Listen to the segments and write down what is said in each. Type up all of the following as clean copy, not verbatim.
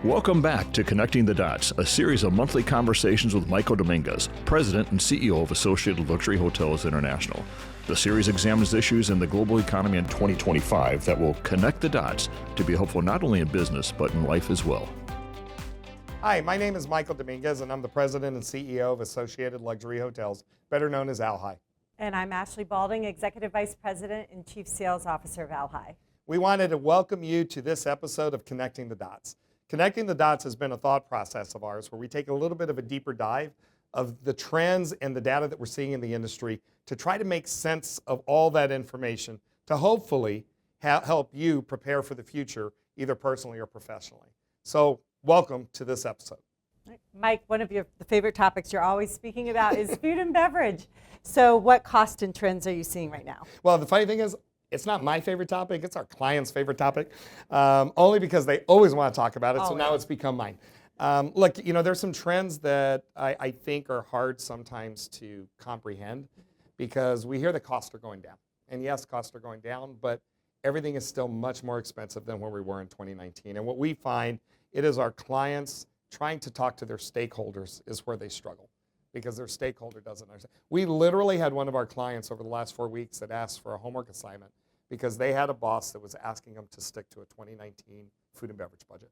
Welcome back to Connecting the Dots, a series of monthly conversations with Michael Dominguez, President and CEO of Associated Luxury Hotels International. The series examines issues in the global economy in 2025 that will connect the dots to be helpful not only in business, but in life as well. Hi, my name is Michael Dominguez, and I'm the President and CEO of Associated Luxury Hotels, better known as ALHI. And I'm Ashley Balding, Executive Vice President and Chief Sales Officer of ALHI. We wanted to welcome you to this episode of Connecting the Dots. Connecting the Dots has been a thought process of ours where we take a little bit of a deeper dive of the trends and the data that we're seeing in the industry to try to make sense of all that information to hopefully help you prepare for the future, either personally or professionally. So welcome to this episode. Mike, one of the favorite topics you're always speaking about is food and beverage. So what cost and trends are you seeing right now? Well, the funny thing is, it's not my favorite topic, it's our clients' favorite topic, only because they always want to talk about it, so now it's become mine. Look, there's some trends that I think are hard sometimes to comprehend because we hear the costs are going down. And yes, costs are going down, but everything is still much more expensive than where we were in 2019. And what we find, it is our clients trying to talk to their stakeholders is where they struggle because their stakeholder doesn't understand. We literally had one of our clients over the last 4 weeks that asked for a homework assignment because they had a boss that was asking them to stick to a 2019 food and beverage budget.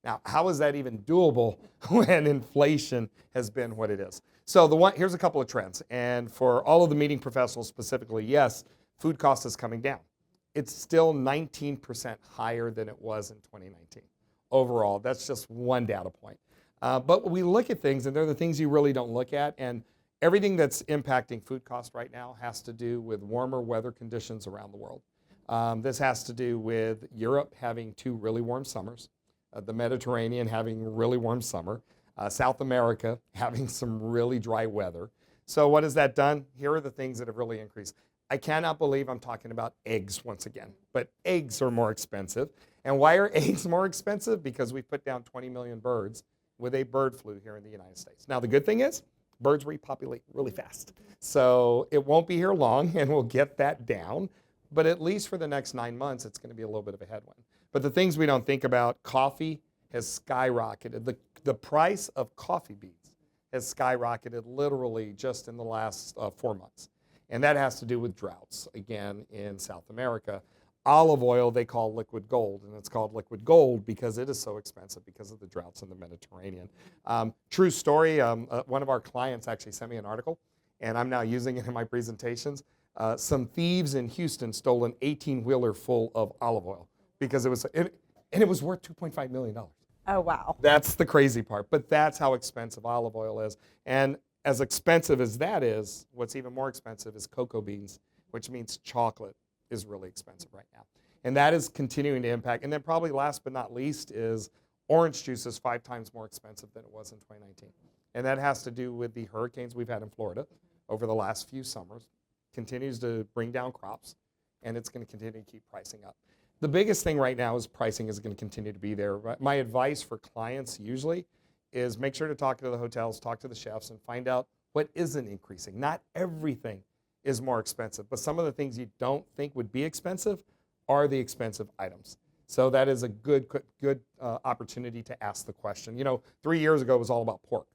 Now, how is that even doable when inflation has been what it is? So here's a couple of trends. And for all of the meeting professionals specifically, yes, food cost is coming down. It's still 19% higher than it was in 2019. Overall, that's just one data point. But we look at things, and they're the things you really don't look at. And everything that's impacting food cost right now has to do with warmer weather conditions around the world. This has to do with Europe having 2 really warm summers, the Mediterranean having a really warm summer, South America having some really dry weather. So what has that done? Here are the things that have really increased. I cannot believe I'm talking about eggs once again, but eggs are more expensive. And why are eggs more expensive? Because we put down 20 million birds with a bird flu here in the United States. Now, the good thing is birds repopulate really fast. So it won't be here long, and we'll get that down. But at least for the next 9 months, it's going to be a little bit of a headwind. But the things we don't think about, coffee has skyrocketed. The price of coffee beans has skyrocketed literally just in the last 4 months. And that has to do with droughts, again, in South America. Olive oil they call liquid gold, and it's called liquid gold because it is so expensive because of the droughts in the Mediterranean. True story, one of our clients actually sent me an article, and I'm now using it in my presentations. Some thieves in Houston stole an 18-wheeler full of olive oil because it was worth $2.5 million. Oh, wow. That's the crazy part, but that's how expensive olive oil is. And as expensive as that is, what's even more expensive is cocoa beans, which means chocolate is really expensive right now. And that is continuing to impact. And then probably last but not least is orange juice is 5 times more expensive than it was in 2019. And that has to do with the hurricanes we've had in Florida over the last few summers. Continues to bring down crops, and it's going to continue to keep pricing up. The biggest thing right now is pricing is going to continue to be there. My advice for clients usually is make sure to talk to the hotels, talk to the chefs, and find out what isn't increasing. Not everything is more expensive, but some of the things you don't think would be expensive are the expensive items. So that is a good opportunity to ask the question. 3 years ago it was all about pork,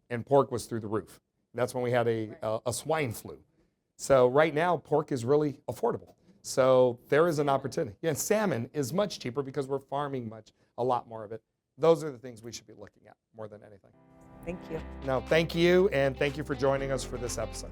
and pork was through the roof. That's when we had a swine flu. So right now, pork is really affordable. So there is an opportunity. Yeah, salmon is much cheaper because we're farming a lot more of it. Those are the things we should be looking at more than anything. Thank you. No, thank you, and thank you for joining us for this episode.